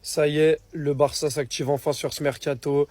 Ça y est, le Barça s'active enfin sur ce mercato.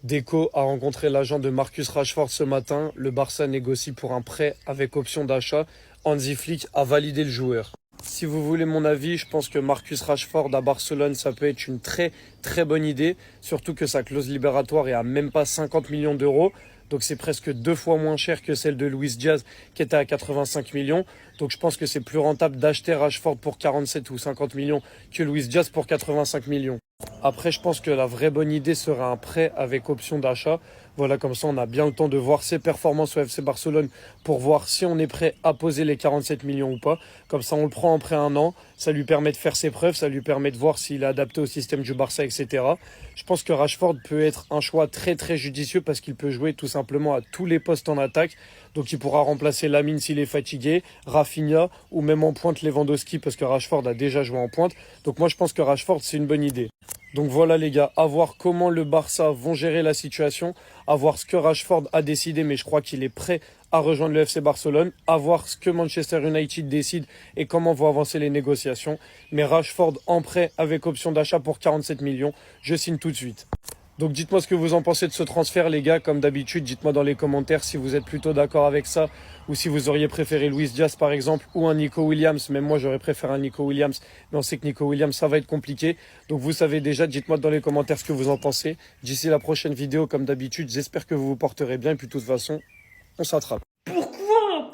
Deco a rencontré l'agent de Marcus Rashford ce matin. Le Barça négocie pour un prêt avec option d'achat. Hansi Flick a validé le joueur. Si vous voulez mon avis, je pense que Marcus Rashford à Barcelone, ça peut être une très très bonne idée. Surtout que sa clause libératoire est à même pas 50 millions d'euros. Donc c'est presque deux fois moins cher que celle de Luis Diaz qui était à 85 millions. Donc je pense que c'est plus rentable d'acheter Rashford pour 47 ou 50 millions que Luis Diaz pour 85 millions. Après, je pense que la vraie bonne idée serait un prêt avec option d'achat. Voilà, comme ça, on a bien le temps de voir ses performances au FC Barcelone pour voir si on est prêt à poser les 47 millions ou pas. Comme ça, on le prend en prêt un an. Ça lui permet de faire ses preuves, ça lui permet de voir s'il est adapté au système du Barça, etc. Je pense que Rashford peut être un choix très très judicieux parce qu'il peut jouer tout simplement à tous les postes en attaque. Donc il pourra remplacer Lamine s'il est fatigué, Rafinha ou même en pointe Lewandowski parce que Rashford a déjà joué en pointe. Donc moi je pense que Rashford c'est une bonne idée. Donc voilà les gars, à voir comment le Barça vont gérer la situation, à voir ce que Rashford a décidé, mais je crois qu'il est prêt à rejoindre le FC Barcelone, à voir ce que Manchester United décide et comment vont avancer les négociations. Mais Rashford en prêt avec option d'achat pour 47 millions, je signe tout de suite. Donc dites-moi ce que vous en pensez de ce transfert les gars, comme d'habitude, dites-moi dans les commentaires si vous êtes plutôt d'accord avec ça ou si vous auriez préféré Luis Diaz par exemple ou un Nico Williams. Même moi j'aurais préféré un Nico Williams, mais on sait que Nico Williams ça va être compliqué. Donc vous savez déjà, dites-moi dans les commentaires ce que vous en pensez. D'ici la prochaine vidéo comme d'habitude, j'espère que vous vous porterez bien et puis de toute façon, on s'attrape.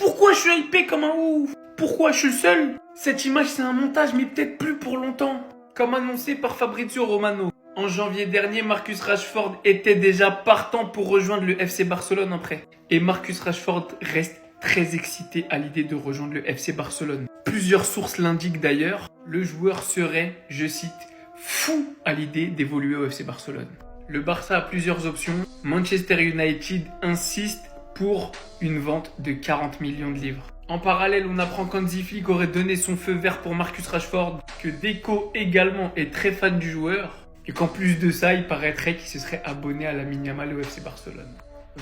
Pourquoi je suis hypé comme un ouf? Pourquoi je suis le seul? Cette image c'est un montage mais peut-être plus pour longtemps. Comme annoncé par Fabrizio Romano. En janvier dernier, Marcus Rashford était déjà partant pour rejoindre le FC Barcelone en prêt. Et Marcus Rashford reste très excité à l'idée de rejoindre le FC Barcelone. Plusieurs sources l'indiquent d'ailleurs, le joueur serait, je cite, fou à l'idée d'évoluer au FC Barcelone. Le Barça a plusieurs options. Manchester United insiste pour une vente de 40 millions de livres. En parallèle, on apprend qu'Hansi Flick aurait donné son feu vert pour Marcus Rashford, que Deco également est très fan du joueur, et qu'en plus de ça, il paraîtrait qu'il se serait abonné à Lamine Yamal au FC Barcelone.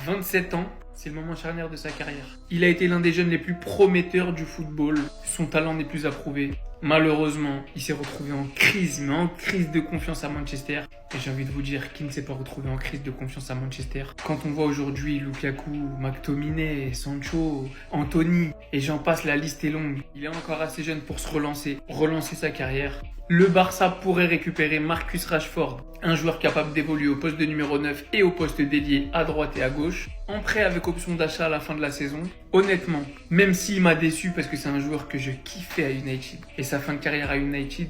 27 ans, c'est le moment charnière de sa carrière. Il a été l'un des jeunes les plus prometteurs du football. Son talent n'est plus à prouver. Malheureusement, il s'est retrouvé en crise, mais en crise de confiance à Manchester. Et j'ai envie de vous dire, qui ne s'est pas retrouvé en crise de confiance à Manchester? Quand on voit aujourd'hui Lukaku, McTominay, Sancho, Anthony, et j'en passe, la liste est longue. Il est encore assez jeune pour se relancer sa carrière. Le Barça pourrait récupérer Marcus Rashford, un joueur capable d'évoluer au poste de numéro 9 et au poste dédié à droite et à gauche, en prêt avec option d'achat à la fin de la saison. Honnêtement, même s'il m'a déçu parce que c'est un joueur que je kiffais à United, et sa fin de carrière à United,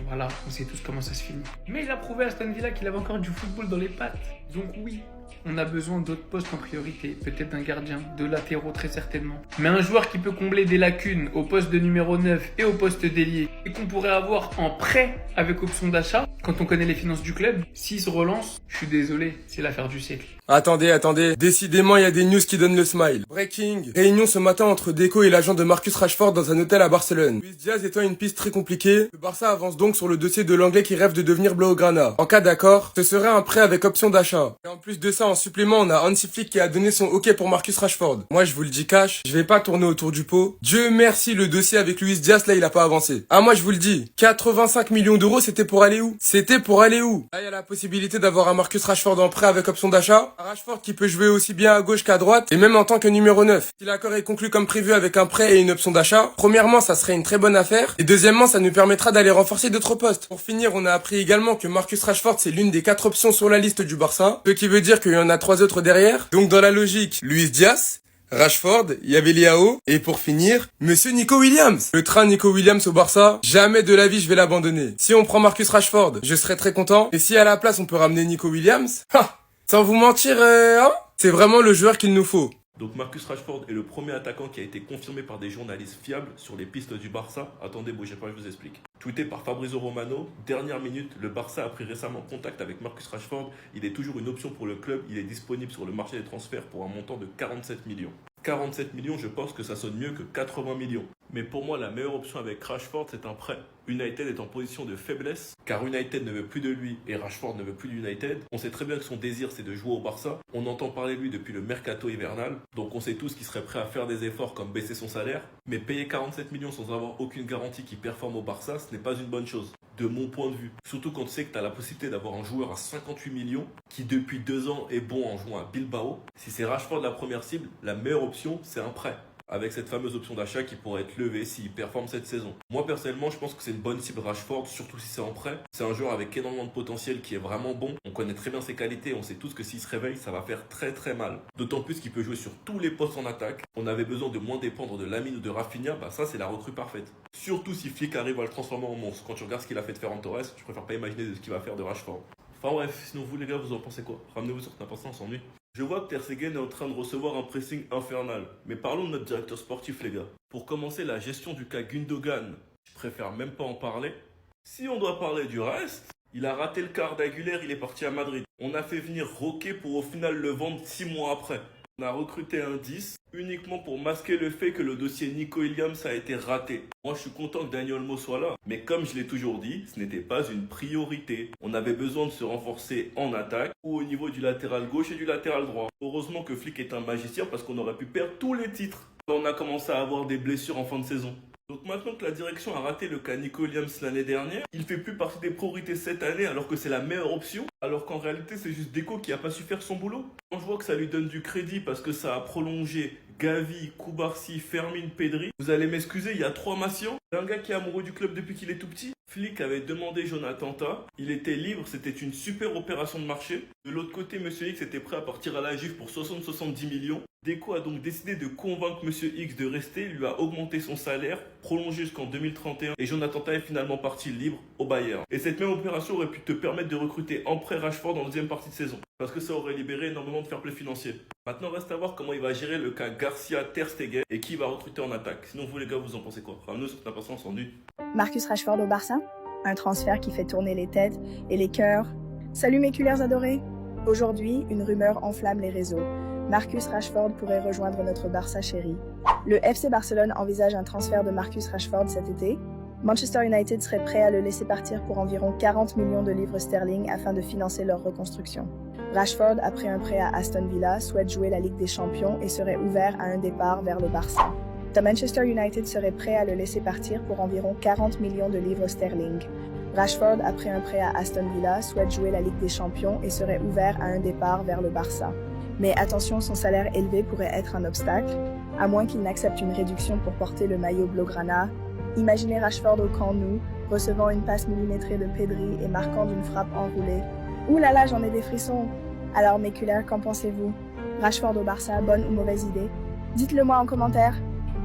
voilà, on sait tous comment ça se finit. Mais il a prouvé à Aston Villa qu'il avait encore du football dans les pattes. Donc oui, on a besoin d'autres postes en priorité, peut-être d'un gardien, de latéraux très certainement. Mais un joueur qui peut combler des lacunes au poste de numéro 9 et au poste d'ailier, et qu'on pourrait avoir en prêt avec option d'achat, quand on connaît les finances du club, s'il se relance, je suis désolé, c'est l'affaire du siècle. Attendez. Décidément, il y a des news qui donnent le smile. Breaking. Réunion ce matin entre Deco et l'agent de Marcus Rashford dans un hôtel à Barcelone. Luis Diaz étant une piste très compliquée, le Barça avance donc sur le dossier de l'anglais qui rêve de devenir blaugrana. En cas d'accord, ce serait un prêt avec option d'achat. Et en plus de ça, en supplément, on a Hansi Flick qui a donné son OK pour Marcus Rashford. Moi, je vous le dis cash, je vais pas tourner autour du pot. Dieu merci, le dossier avec Luis Diaz, là, il a pas avancé. Ah, moi, je vous le dis, 85 millions d'euros, c'était pour aller où? C'était pour aller où? Là, il y a la possibilité d'avoir un Marcus Rashford en prêt avec option d'achat. Rashford qui peut jouer aussi bien à gauche qu'à droite, et même en tant que numéro 9. Si l'accord est conclu comme prévu avec un prêt et une option d'achat, premièrement, ça serait une très bonne affaire, et deuxièmement, ça nous permettra d'aller renforcer d'autres postes. Pour finir, on a appris également que Marcus Rashford, c'est l'une des 4 options sur la liste du Barça, ce qui veut dire qu'il y en a 3 autres derrière. Donc dans la logique, Luis Diaz, Rashford, il y avait Leao, et pour finir, Monsieur Nico Williams. Le train Nico Williams au Barça, jamais de la vie je vais l'abandonner. Si on prend Marcus Rashford, je serai très content, et si à la place on peut ramener Nico Williams, sans vous mentir, c'est vraiment le joueur qu'il nous faut. Donc Marcus Rashford est le premier attaquant qui a été confirmé par des journalistes fiables sur les pistes du Barça. Attendez, bougez pas, je vous explique. Tweeté par Fabrizio Romano, dernière minute, le Barça a pris récemment contact avec Marcus Rashford. Il est toujours une option pour le club, il est disponible sur le marché des transferts pour un montant de 47 millions. 47 millions, je pense que ça sonne mieux que 80 millions. Mais pour moi, la meilleure option avec Rashford, c'est un prêt. United est en position de faiblesse, car United ne veut plus de lui et Rashford ne veut plus d'United. On sait très bien que son désir, c'est de jouer au Barça. On entend parler de lui depuis le mercato hivernal. Donc on sait tous qu'il serait prêt à faire des efforts comme baisser son salaire. Mais payer 47 millions sans avoir aucune garantie qu'il performe au Barça, ce n'est pas une bonne chose. de mon point de vue. Surtout quand tu sais que tu as la possibilité d'avoir un joueur à 58 millions qui depuis 2 ans est bon en jouant à Bilbao. Si c'est Rashford la première cible, la meilleure option c'est un prêt. Avec cette fameuse option d'achat qui pourrait être levée s'il performe cette saison. Moi personnellement je pense que c'est une bonne cible Rashford, surtout si c'est en prêt. C'est un joueur avec énormément de potentiel qui est vraiment bon. On connaît très bien ses qualités, on sait tous que s'il se réveille ça va faire très très mal. D'autant plus qu'il peut jouer sur tous les postes en attaque. On avait besoin de moins dépendre de Lamine ou de Rafinha, bah ça c'est la recrue parfaite. Surtout si Flick arrive à le transformer en monstre. Quand tu regardes ce qu'il a fait de Ferran Torres, je préfère pas imaginer de ce qu'il va faire de Rashford. Enfin bref, sinon vous les gars vous en pensez quoi? Ramenez-vous sur n'importe quoi, on s'ennuie. Je vois que Ter Stegen est en train de recevoir un pressing infernal. Mais parlons de notre directeur sportif les gars. Pour commencer la gestion du cas Gundogan, je préfère même pas en parler. Si on doit parler du reste, il a raté le quart d'Aguilera, il est parti à Madrid. On a fait venir Roquet pour au final le vendre 6 mois après. On a recruté un 10 uniquement pour masquer le fait que le dossier Nico Williams a été raté. Moi je suis content que Dani Olmo soit là, mais comme je l'ai toujours dit, ce n'était pas une priorité. On avait besoin de se renforcer en attaque ou au niveau du latéral gauche et du latéral droit. Heureusement que Flick est un magicien parce qu'on aurait pu perdre tous les titres. On a commencé à avoir des blessures en fin de saison. Donc maintenant que la direction a raté le cas Nico Williams l'année dernière, il fait plus partie des priorités cette année alors que c'est la meilleure option. Alors qu'en réalité c'est juste Deco qui a pas su faire son boulot. Quand je vois que ça lui donne du crédit parce que ça a prolongé Gavi, Koubarsi, Fermin, Pedri, vous allez m'excuser, il y a 3 Massians. Un gars qui est amoureux du club depuis qu'il est tout petit. Flick avait demandé Jonathan Tah, il était libre, c'était une super opération de marché. De l'autre côté, Monsieur X était prêt à partir à la Juve pour 60-70 millions. Deco a donc décidé de convaincre Monsieur X de rester, lui a augmenté son salaire, prolongé jusqu'en 2031 et Jonathan Tah est finalement parti libre au Bayern. Et cette même opération aurait pu te permettre de recruter en prêt Rashford en deuxième partie de saison, parce que ça aurait libéré énormément de fair play financier. Maintenant reste à voir comment il va gérer le cas Garcia, Ter Stegen et qui va recruter en attaque. Sinon vous les gars vous en pensez quoi? Ramenez-nous sur ta patience en nu. Marcus Rashford au Barça? Un transfert qui fait tourner les têtes et les cœurs. Salut mes cullers adorés! Aujourd'hui, une rumeur enflamme les réseaux. Marcus Rashford pourrait rejoindre notre Barça chéri. Le FC Barcelone envisage un transfert de Marcus Rashford cet été. Manchester United serait prêt à le laisser partir pour environ 40 millions de livres sterling afin de financer leur reconstruction. Rashford, après un prêt à Aston Villa, souhaite jouer la Ligue des Champions et serait ouvert à un départ vers le Barça. Manchester United serait prêt à le laisser partir pour environ 40 millions de livres sterling. Rashford, après un prêt à Aston Villa, souhaite jouer la Ligue des Champions et serait ouvert à un départ vers le Barça. Mais attention, son salaire élevé pourrait être un obstacle, à moins qu'il n'accepte une réduction pour porter le maillot blaugrana. Imaginez Rashford au Camp Nou, recevant une passe millimétrée de Pedri et marquant d'une frappe enroulée. Ouh là là, j'en ai des frissons. Alors mes cullers, qu'en pensez-vous? Rashford au Barça, bonne ou mauvaise idée? Dites-le moi en commentaire.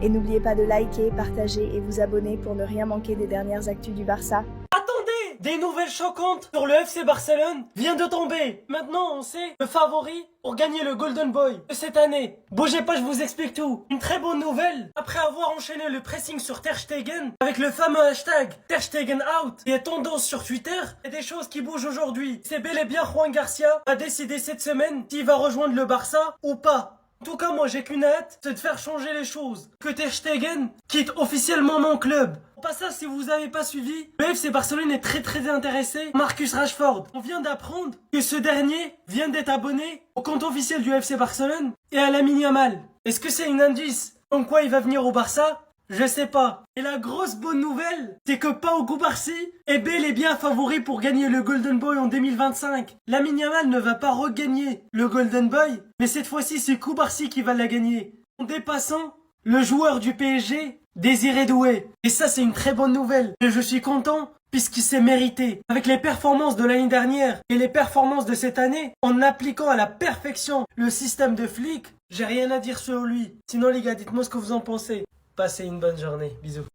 Et n'oubliez pas de liker, partager et vous abonner pour ne rien manquer des dernières actus du Barça. Attendez, des nouvelles choquantes sur le FC Barcelone vient de tomber. Maintenant, on sait le favori pour gagner le Golden Boy de cette année. Bougez pas, je vous explique tout. Une très bonne nouvelle, après avoir enchaîné le pressing sur Ter Stegen avec le fameux hashtag Ter Stegen out et tendance sur Twitter, il y a des choses qui bougent aujourd'hui. C'est bel et bien Juan Garcia a décidé cette semaine s'il va rejoindre le Barça ou pas. En tout cas, moi j'ai qu'une hâte, c'est de faire changer les choses. Que Ter Stegen quitte officiellement mon club. Au passage, si vous n'avez pas suivi, le FC Barcelone est très intéressé par Marcus Rashford. On vient d'apprendre que ce dernier vient d'être abonné au compte officiel du FC Barcelone et à Lamine Yamal. Est-ce que c'est une indice comme quoi il va venir au Barça? Je sais pas. Et la grosse bonne nouvelle, c'est que Pau Koubarsi est bel et bien favori pour gagner le Golden Boy en 2025. Lamine Yamal ne va pas regagner le Golden Boy, mais cette fois-ci c'est Koubarsi qui va la gagner. En dépassant le joueur du PSG, Désiré Doué. Et ça c'est une très bonne nouvelle. Et je suis content puisqu'il s'est mérité. Avec les performances de l'année dernière et les performances de cette année, en appliquant à la perfection le système de Flick, j'ai rien à dire sur lui. Sinon les gars, dites-moi ce que vous en pensez. Passez une bonne journée. Bisous.